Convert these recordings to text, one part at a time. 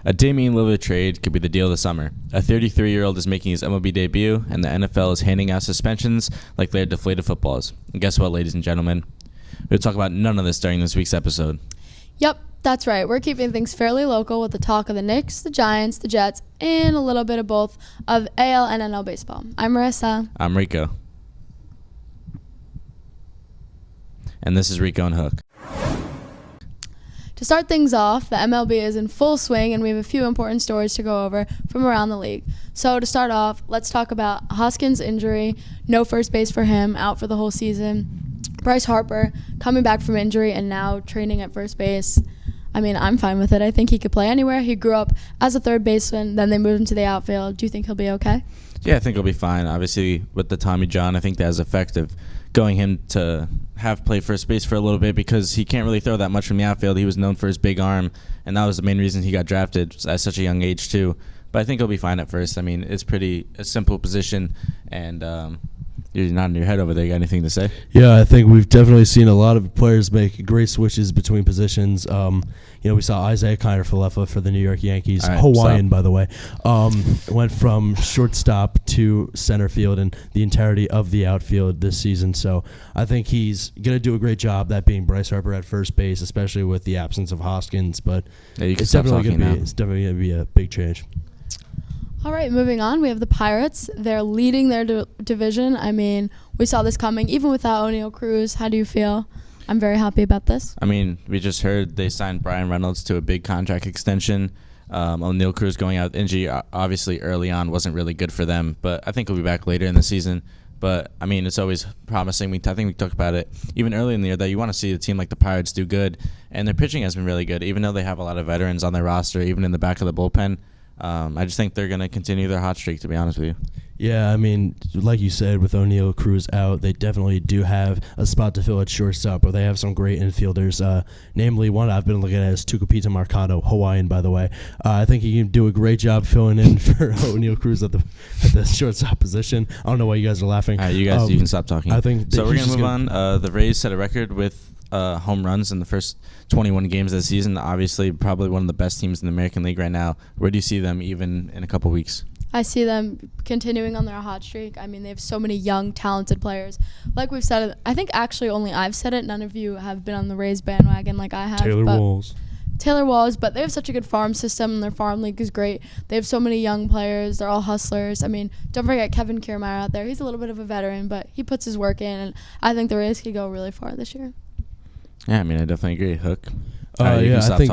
A Damian Lillard trade could be the deal of the summer. A 33-year-old is making his MLB debut, and the NFL is handing out suspensions like they're deflated footballs. And guess what, ladies and gentlemen? We'll talk about none of this during this week's episode. Yep, that's right. We're keeping things fairly local with the talk of the Knicks, the Giants, the Jets, and a little bit of both of AL and NL baseball. I'm Marisa. I'm Rico. And this is Rico and Hook. To start things off, the MLB is in full swing, and we have a few important stories to go over from around the league. So to start off, let's talk about Hoskins' injury. No first base for him, out for the whole season. Bryce Harper coming back from injury and now training at first base. I mean, I'm fine with it. I think he could play anywhere. He grew up as a third baseman, then they moved him to the outfield. Do you think he'll be okay? Yeah, I think he'll be fine. Obviously, with the Tommy John, I think that is effective going him to have play first base for a little bit because he can't really throw that much from the outfield. He was known for his big arm, and that was the main reason he got drafted at such a young age too. But I think he'll be fine at first. I mean, it's a simple position, and you're nodding your head over there. You got anything to say? Yeah, I think we've definitely seen a lot of players make great switches between positions. We saw Isaiah Kiner-Falefa for the New York Yankees, right, Hawaiian, by the way, went from shortstop to center field and the entirety of the outfield this season. So I think he's going to do a great job, that being Bryce Harper at first base, especially with the absence of Hoskins. But yeah, it's definitely going to be a big change. All right, moving on, we have the Pirates. They're leading their division. I mean, we saw this coming, even without O'Neal Cruz. How do you feel? I'm very happy about this. I mean, we just heard they signed Brian Reynolds to a big contract extension. O'Neal Cruz going out with injury, obviously early on, wasn't really good for them, but I think he'll be back later in the season. But, I mean, it's always promising. I think we talked about it even early in the year that you want to see a team like the Pirates do good, and their pitching has been really good, even though they have a lot of veterans on their roster, even in the back of the bullpen. I just think they're going to continue their hot streak, to be honest with you. Yeah, I mean, like you said, with O'Neal Cruz out, they definitely do have a spot to fill at shortstop, where they have some great infielders. Namely, one I've been looking at is Tucupita Marcano, Hawaiian, by the way. I think he can do a great job filling in for O'Neal Cruz at the shortstop position. I don't know why you guys are laughing. All right, you guys, you can stop talking. I think so. We're going to move on. The Rays set a record with home runs in the first 21 games of the season. Obviously, probably one of the best teams in the American League right now. Where do you see them even in a couple weeks? I see them continuing on their hot streak. I mean, they have so many young, talented players. Like we've said, I think actually only I've said it. None of you have been on the Rays bandwagon like I have. Taylor Walls, but they have such a good farm system, and their farm league is great. They have so many young players. They're all hustlers. I mean, don't forget Kevin Kiermaier out there. He's a little bit of a veteran, but he puts his work in, and I think the Rays could go really far this year. Yeah, I mean, I definitely agree. Hook. I think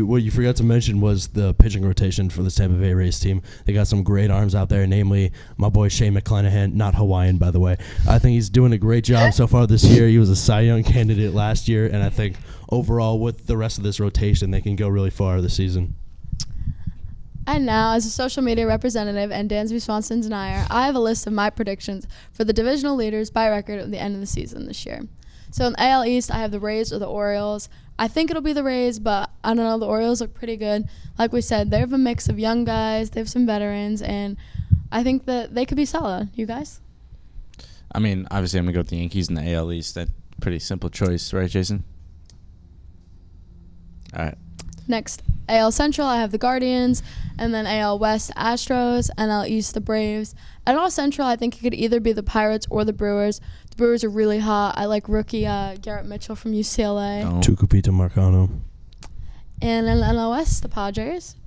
what you forgot to mention was the pitching rotation for the Tampa Bay Rays team. They got some great arms out there, namely my boy Shane McClanahan, not Hawaiian, by the way. I think he's doing a great job so far this year. He was a Cy Young candidate last year, and I think overall with the rest of this rotation, they can go really far this season. And now, as a social media representative and Dansby Swanson's denier, I have a list of my predictions for the divisional leaders by record at the end of the season this year. So in the AL East, I have the Rays or the Orioles. I think it'll be the Rays, but I don't know. The Orioles look pretty good. Like we said, they have a mix of young guys. They have some veterans, and I think that they could be solid. You guys? I mean, obviously, I'm going to go with the Yankees in the AL East. That's a pretty simple choice, right, Jason? All right. Next, AL Central, I have the Guardians, and then AL West, Astros, NL East, the Braves. At AL Central, I think it could either be the Pirates or the Brewers. The Brewers are really hot. I like rookie Garrett Mitchell from UCLA. Tucupita Marcano. And in NL West, the Padres.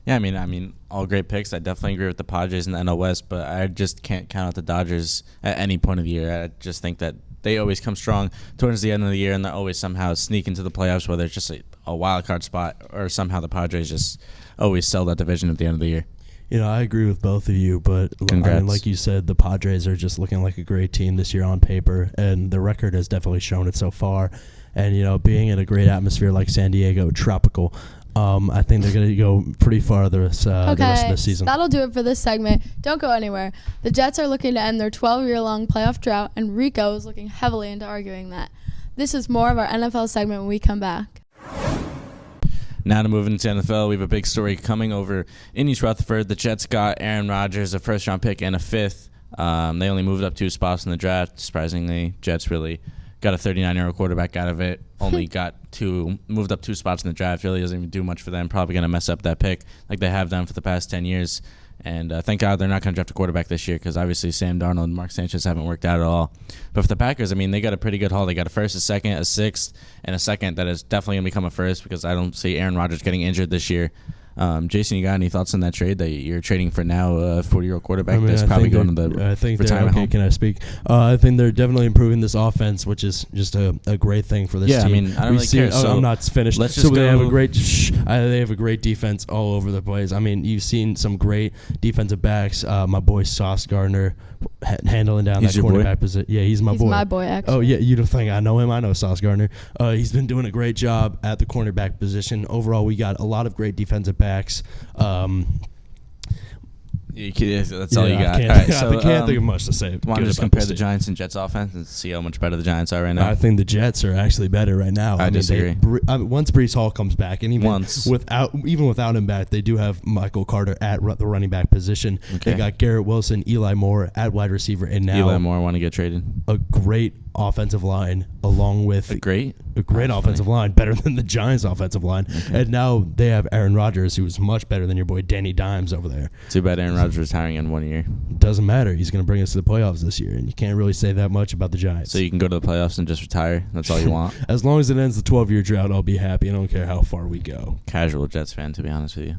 Yeah, I mean, all great picks. I definitely agree with the Padres in the NL West, but I just can't count out the Dodgers at any point of the year. I just think that they always come strong towards the end of the year, and they always somehow sneak into the playoffs, whether it's just a wild card spot or somehow the Padres just always sell that division at the end of the year. You know, I agree with both of you, but I mean, like you said, the Padres are just looking like a great team this year on paper, and the record has definitely shown it so far. And, you know, being in a great atmosphere like San Diego, tropical, I think they're going to go pretty far the rest of the season. That'll do it for this segment. Don't go anywhere. The Jets are looking to end their 12-year-long playoff drought, and Rico is looking heavily into arguing that. This is more of our NFL segment when we come back. Now to move into NFL, we have a big story coming over in East Rutherford. The Jets got Aaron Rodgers, a first-round pick, and a fifth. They only moved up 2 spots in the draft. Surprisingly, Jets really got a 39-year-old quarterback out of it. Only moved up 2 spots in the draft. Really doesn't even do much for them. Probably going to mess up that pick like they have done for the past 10 years. And thank God they're not going to draft a quarterback this year because obviously Sam Darnold and Mark Sanchez haven't worked out at all. But for the Packers, I mean, they got a pretty good haul. They got a first, a second, a sixth, and a second that is definitely going to become a first because I don't see Aaron Rodgers getting injured this year. Jason, you got any thoughts on that trade that you're trading for now a 40-year-old quarterback that's probably going to the retirement home? Can I speak? I think they're definitely improving this offense, which is just a great thing for this team. Yeah, I mean, I don't really care. So I'm not finished. Let's just they have a great defense all over the place. I mean, you've seen some great defensive backs. My boy Sauce Gardner handling down that cornerback position. Yeah, he's my boy. He's my boy, actually. Oh, yeah, you don't think I know him? I know Sauce Gardner. He's been doing a great job at the cornerback position. Overall, we got a lot of great defensive backs. That's all you got. I can't think of much to say. Want to just compare the Giants and Jets offense and see how much better the Giants are right now? I think the Jets are actually better right now. I disagree. Once Breece Hall comes back, and even without him back, they do have Michael Carter at the running back position. Okay. They got Garrett Wilson, Eli Moore at wide receiver, and now Eli Moore want to get traded. A great offensive line, along with a great offensive line, better than the Giants' offensive line. Okay. And now they have Aaron Rodgers, who's much better than your boy Danny Dimes over there. Too bad Aaron Rodgers is retiring in 1 year. Doesn't matter. He's going to bring us to the playoffs this year, and you can't really say that much about the Giants. So you can go to the playoffs and just retire? That's all you want? As long as it ends the 12-year drought, I'll be happy. I don't care how far we go. Casual Jets fan, to be honest with you.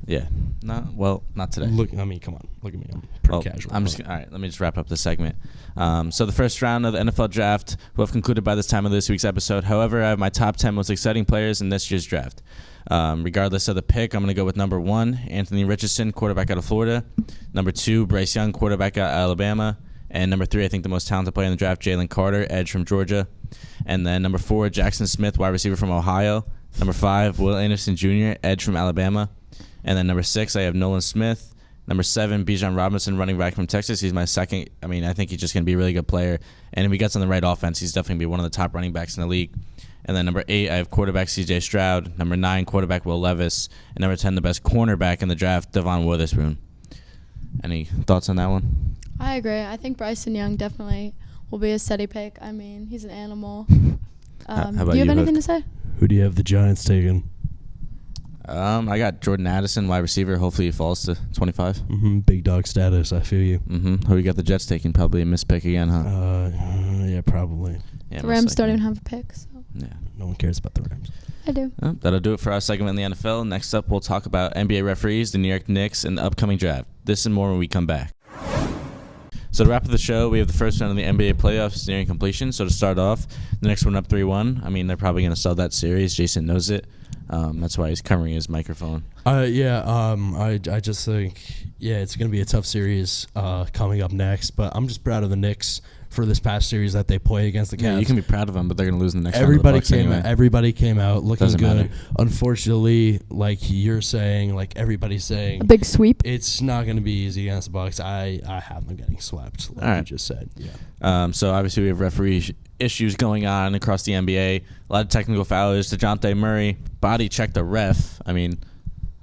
Yeah. Not today. Come on. Look at me. I'm pretty casual. All right, let me just wrap up this segment. So the first round of the NFL draft will have concluded by this time of this week's episode. However, I have my top 10 most exciting players in this year's draft. Regardless of the pick, I'm going to go with number 1, Anthony Richardson, quarterback out of Florida. Number 2, Bryce Young, quarterback out of Alabama. And number 3, I think the most talented player in the draft, Jalen Carter, edge from Georgia. And then number 4, Jackson Smith, wide receiver from Ohio. Number 5, Will Anderson Jr., edge from Alabama. And then number 6, I have Nolan Smith. Number 7, Bijan Robinson, running back from Texas. He's my second. I mean, I think he's just going to be a really good player. And if he gets on the right offense, he's definitely going to be one of the top running backs in the league. And then number 8, I have quarterback C.J. Stroud. Number 9, quarterback Will Levis. And number 10, the best cornerback in the draft, Devon Witherspoon. Any thoughts on that one? I agree. I think Bryson Young definitely will be a steady pick. I mean, he's an animal. Do you have anything to say? Who do you have the Giants taking? I got Jordan Addison, wide receiver. Hopefully he falls to 25. Big dog status. I feel you. Who you got the Jets taking? Probably a missed pick again, huh? Yeah, probably. Yeah, the Rams don't even have a pick. So. Yeah, no one cares about the Rams. I do. That'll do it for our segment in the NFL. Next up, we'll talk about NBA referees, the New York Knicks, and the upcoming draft. This and more when we come back. So to wrap up the show, we have the first round of the NBA playoffs nearing completion. So to start off, the next one up 3-1. I mean, they're probably going to sell that series. Jason knows it. That's why he's covering his microphone. I just think, it's going to be a tough series coming up next. But I'm just proud of the Knicks for this past series that they played against the Cavs. Yeah, you can be proud of them, but they're going to lose in the next round. Everybody came out looking Doesn't good. Matter. Unfortunately, like you're saying, like everybody's saying, a big sweep. It's not going to be easy against the Bucks. I have them getting swept, like you just said. Yeah. So obviously we have referee issues going on across the NBA. A lot of technical fouls. DeJounte Murray body checked the ref. I mean,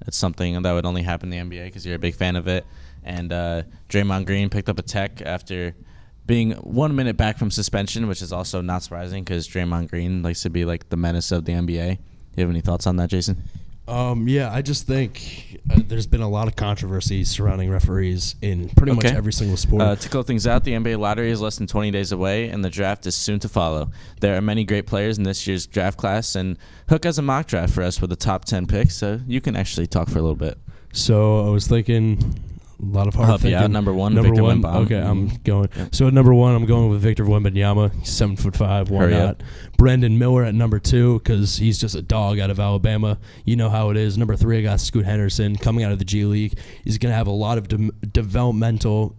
it's something that would only happen in the NBA because you're a big fan of it. And Draymond Green picked up a tech after being 1 minute back from suspension, which is also not surprising because Draymond Green likes to be like the menace of the NBA. You have any thoughts on that, Jason? I just think there's been a lot of controversy surrounding referees in pretty much every single sport. To close things out, the NBA lottery is less than 20 days away, and the draft is soon to follow. There are many great players in this year's draft class, and Hook has a mock draft for us with the top 10 picks, so you can actually talk for a little bit. So I was thinking a lot of hard thinking. Yeah, number one, Victor Wembanyama. Okay, I'm going. Yep. So at number 1, I'm going with Victor Wembanyama. He's 7'5". Why Hurry not? up. Brandon Miller at number 2 because he's just a dog out of Alabama. You know how it is. Number 3, I got Scoot Henderson coming out of the G League. He's going to have a lot of developmental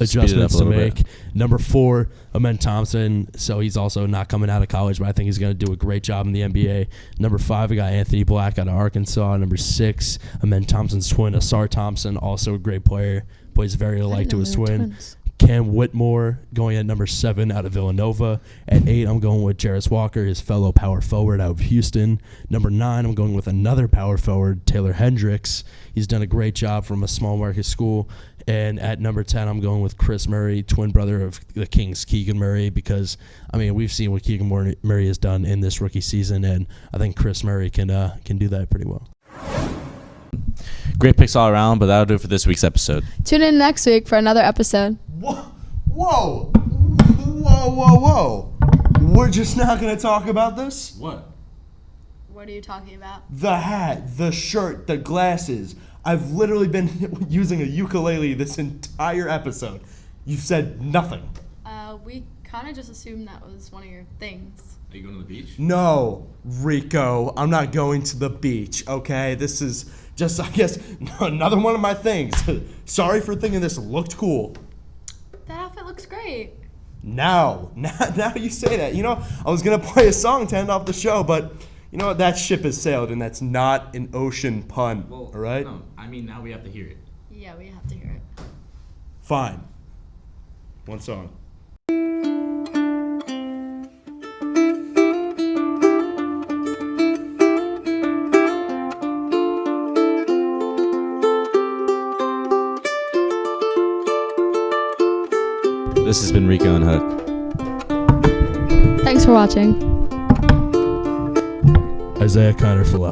adjustments to make. Number 4, Amen Thompson. So he's also not coming out of college, but I think he's going to do a great job in the NBA. Number 5, I got Anthony Black out of Arkansas. Number 6, Amen Thompson's twin, Asar Thompson, also a great player. Plays very alike to his twin. Cam Whitmore going at number 7 out of Villanova. At 8, I'm going with Jarris Walker, his fellow power forward out of Houston. Number 9, I'm going with another power forward, Taylor Hendricks. He's done a great job from a small market school. And at number 10, I'm going with Chris Murray, twin brother of the Kings, Keegan Murray, because, I mean, we've seen what Keegan Murray has done in this rookie season, and I think Chris Murray can do that pretty well. Great picks all around, but that'll do it for this week's episode. Tune in next week for another episode. Whoa. We're just not going to talk about this? What? What are you talking about? The hat, the shirt, the glasses. I've literally been using a ukulele this entire episode. You've said nothing. We kind of just assumed that was one of your things. Are you going to the beach? No, Rico, I'm not going to the beach, okay? This is just, I guess, another one of my things. Sorry for thinking this looked cool. That outfit looks great. Now you say that. You know, I was going to play a song to end off the show, but you know what? That ship has sailed, and that's not an ocean pun, all right? No, I mean, now we have to hear it. Yeah, we have to hear it. Fine. One song. This has been Rico and Hook. Thanks for watching. Isaiah Connor Philip.